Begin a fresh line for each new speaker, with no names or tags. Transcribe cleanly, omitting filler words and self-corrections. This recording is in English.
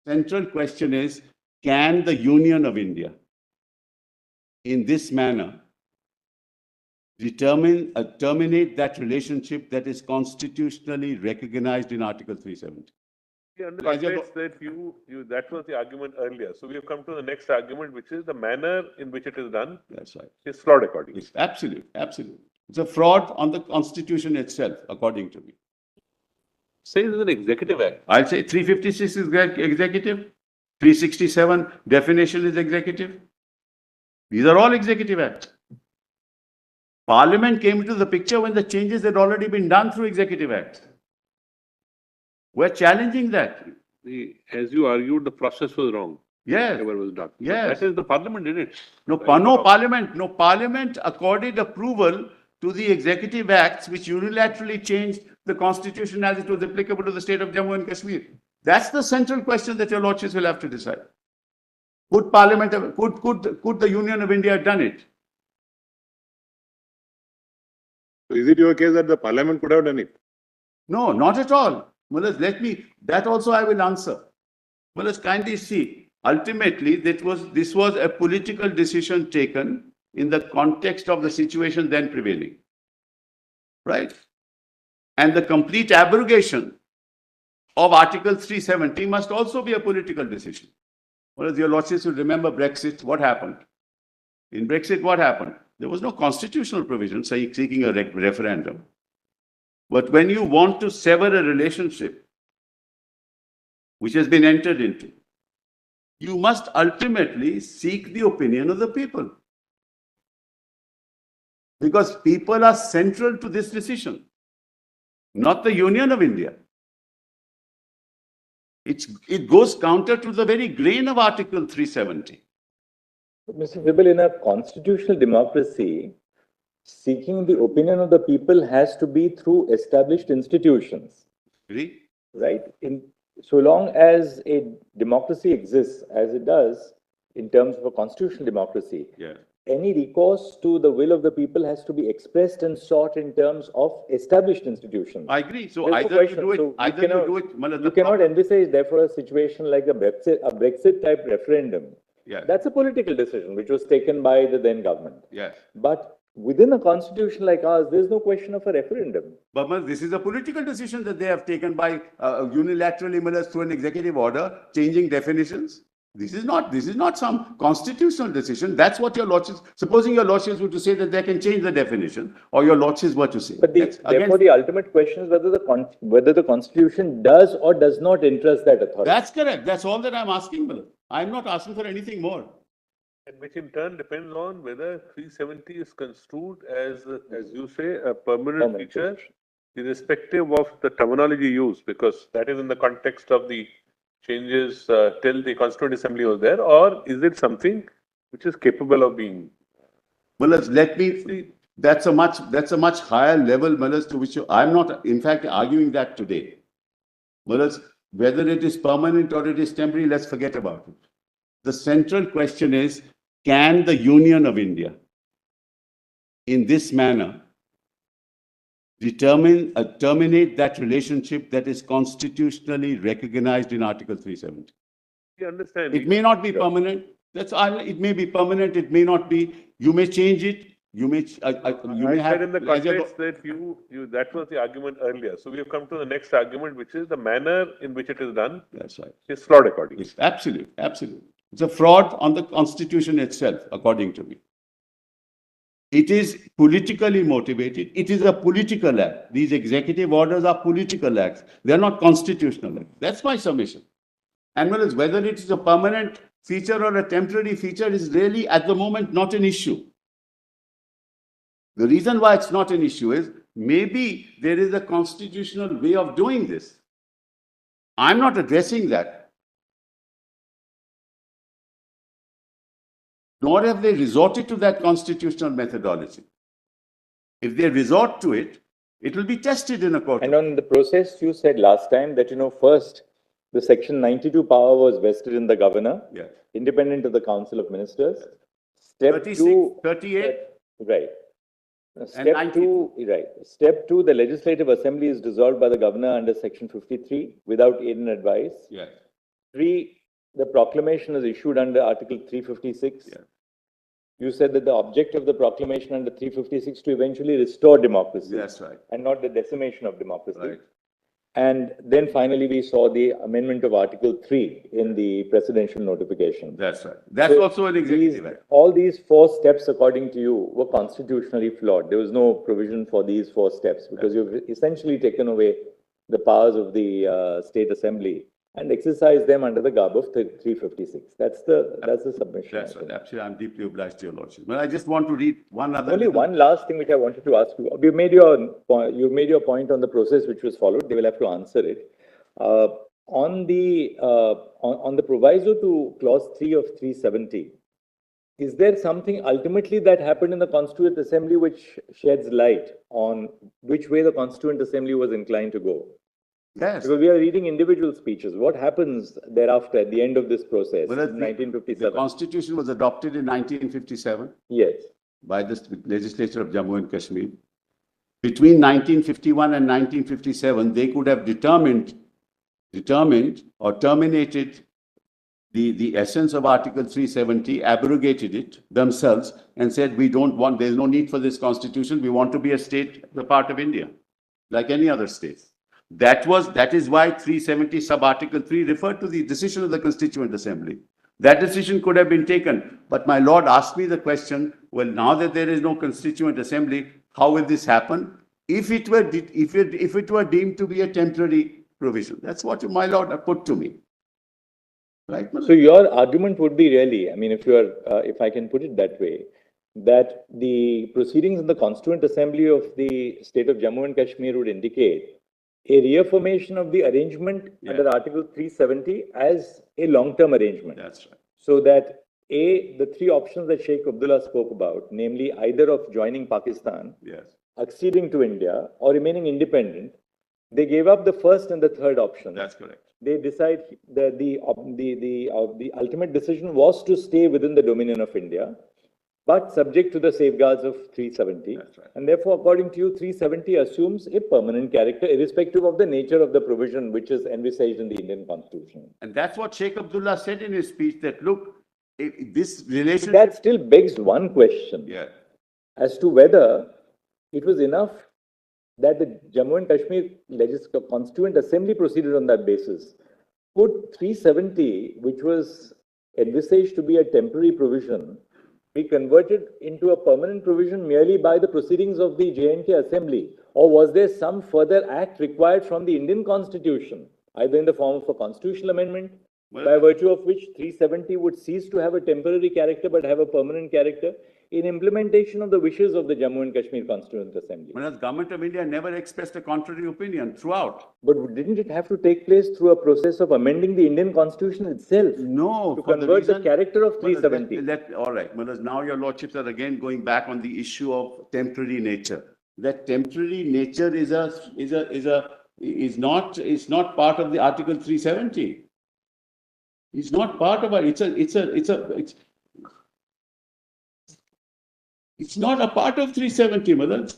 central question is, can the Union of India, in this manner, terminate that relationship that is constitutionally recognized in Article 370?
That was the argument earlier. So we have come to the next argument, which is the manner in which it is done.
That's right.
Is flawed according.
It's absolute. It's a fraud on the Constitution itself, according to me.
Says it's an executive act.
I'll say 356 is executive, 367 definition is executive. These are all executive acts. Parliament came into the picture when the changes had already been done through executive acts. We're challenging that.
As you argued, the process was wrong.
Yes.
Whatever was done.
Yes.
That is, the Parliament did it.
No, Parliament accorded approval to the executive acts which unilaterally changed the Constitution as it was applicable to the state of Jammu and Kashmir. That's the central question that your lordships will have to decide. Could Parliament have, could the Union of India have done it?
So is it your case that the Parliament could have done it?
No, not at all. Well, that also I will answer. Well, let's kindly see. Ultimately, this was a political decision taken in the context of the situation then prevailing. Right? And the complete abrogation of Article 370 must also be a political decision. Whereas your lordships will remember Brexit, what happened? In Brexit, what happened? There was no constitutional provision seeking a referendum. But when you want to sever a relationship which has been entered into, you must ultimately seek the opinion of the people. Because people are central to this decision, not the Union of India. It goes counter to the very grain of Article 370.
Mr. Sibal, in a constitutional democracy, seeking the opinion of the people has to be through established institutions.
Agree?
Right? So long as a democracy exists, as it does, in terms of a constitutional democracy,
yeah,
any recourse to the will of the people has to be expressed and sought in terms of established institutions.
I agree. So either you do it,
you cannot envisage, therefore, a situation like a Brexit type referendum.
Yeah.
That's a political decision which was taken by the then government.
Yes.
But within a constitution like ours, there's no question of a referendum.
But this is a political decision that they have taken by unilaterally through an executive order, changing definitions. This is not some constitutional decision. That's what your lordships, supposing your lordships were to say that they can change the definition, or your lordships were to say.
But therefore, the ultimate question is whether the Constitution does or does not entrust that authority.
That's correct. That's all that I'm asking, Miller. I'm not asking for anything more.
And which in turn depends on whether 370 is construed as you say, a permanent feature, irrespective of the terminology used, because that is in the context of the changes till the Constituent Assembly was there, or is it something which is capable of being?
Well, let me see. That's a much higher level, Malas, to which I'm not, in fact, arguing that today. Malas, whether it is permanent or it is temporary, let's forget about it. The central question is, can the Union of India, in this manner, terminate that relationship that is constitutionally recognized in Article 370?
You understand?
It may not be permanent. It may be permanent. It may not be. You may change it. You may. You may have.
In the context that that was the argument earlier. So we have come to the next argument, which is the manner in which it is done.
That's right.
Is flawed according.
It's absolute. It's a fraud on the Constitution itself, according to me. It is politically motivated. It is a political act. These executive orders are political acts. They are not constitutional acts. That's my submission. And whether it is a permanent feature or a temporary feature is really, at the moment, not an issue. The reason why it's not an issue is maybe there is a constitutional way of doing this. I'm not addressing that. Nor have they resorted to that constitutional methodology. If they resort to it, it will be tested in a court.
And on the process, you said last time that, first, the Section 92 power was vested in the governor,
yes,
independent of the Council of Ministers.
Step 36, 38.
Right. Step 2, right. Step 2, the Legislative Assembly is dissolved by the governor under Section 53 without aid and advice.
Yes.
3, the proclamation is issued under Article 356.
Yeah.
You said that the object of the proclamation under 356 to eventually restore democracy.
That's right.
And not the decimation of democracy.
Right.
And then finally we saw the amendment of Article 3 in the presidential notification.
That's right. That's
So
also an executive act.
all these 4 steps, according to you, were constitutionally flawed. There was no provision for these 4 steps because you've essentially taken away the powers of the State Assembly and exercised them under the garb of 356. That's the submission.
That's right. Absolutely. I'm deeply obliged to your lordship. But I just want to read one other.
Only one last thing which I wanted to ask you. You've made your point on the process which was followed. They will have to answer it. On the proviso to clause 3 of 370, is there something ultimately that happened in the Constituent Assembly which sheds light on which way the Constituent Assembly was inclined to go?
Yes.
Because we are reading individual speeches. What happens thereafter at the end of this process in 1957?
The Constitution was adopted in 1957.
Yes.
By the legislature of Jammu and Kashmir. Between 1951 and 1957, they could have determined or terminated the essence of Article 370, abrogated it themselves and said, there's no need for this constitution. We want to be a state, the part of India, like any other state. That is why 370 sub-article 3 referred to the decision of the Constituent Assembly. That decision could have been taken. But my lord asked me the question, well, now that there is no Constituent Assembly, how will this happen? If it were deemed to be a temporary provision. That's what my lord put to me. Right?
So your argument would be really, I mean, if I can put it that way, that the proceedings in the Constituent Assembly of the state of Jammu and Kashmir would indicate a reaffirmation of the arrangement under Article 370 as a long-term arrangement.
That's right.
So that the 3 options that Sheikh Abdullah spoke about, namely either of joining Pakistan, acceding to India, or remaining independent, they gave up the first and the third option.
That's correct.
They decide that the ultimate decision was to stay within the dominion of India, but subject to the safeguards of 370.
That's right.
And therefore, according to you, 370 assumes a permanent character, irrespective of the nature of the provision which is envisaged in the Indian Constitution.
And that's what Sheikh Abdullah said in his speech, that look, this relationship...
That still begs one question as to whether it was enough that the Jammu and Kashmir Constituent Assembly proceeded on that basis. Could 370, which was envisaged to be a temporary provision, be converted into a permanent provision merely by the proceedings of the J&K Assembly? Or was there some further act required from the Indian Constitution, either in the form of a constitutional amendment, by virtue of which 370 would cease to have a temporary character but have a permanent character, in implementation of the wishes of the Jammu and Kashmir Constituent Assembly?
Whereas the government of India never expressed a contrary opinion throughout.
But didn't it have to take place through a process of amending the Indian Constitution itself?
No.
To convert the character of 370?
All right. Well, now your lordships are again going back on the issue of temporary nature. That temporary nature is not part of the Article 370. It's not part of it. It's not a part of 370, Madam.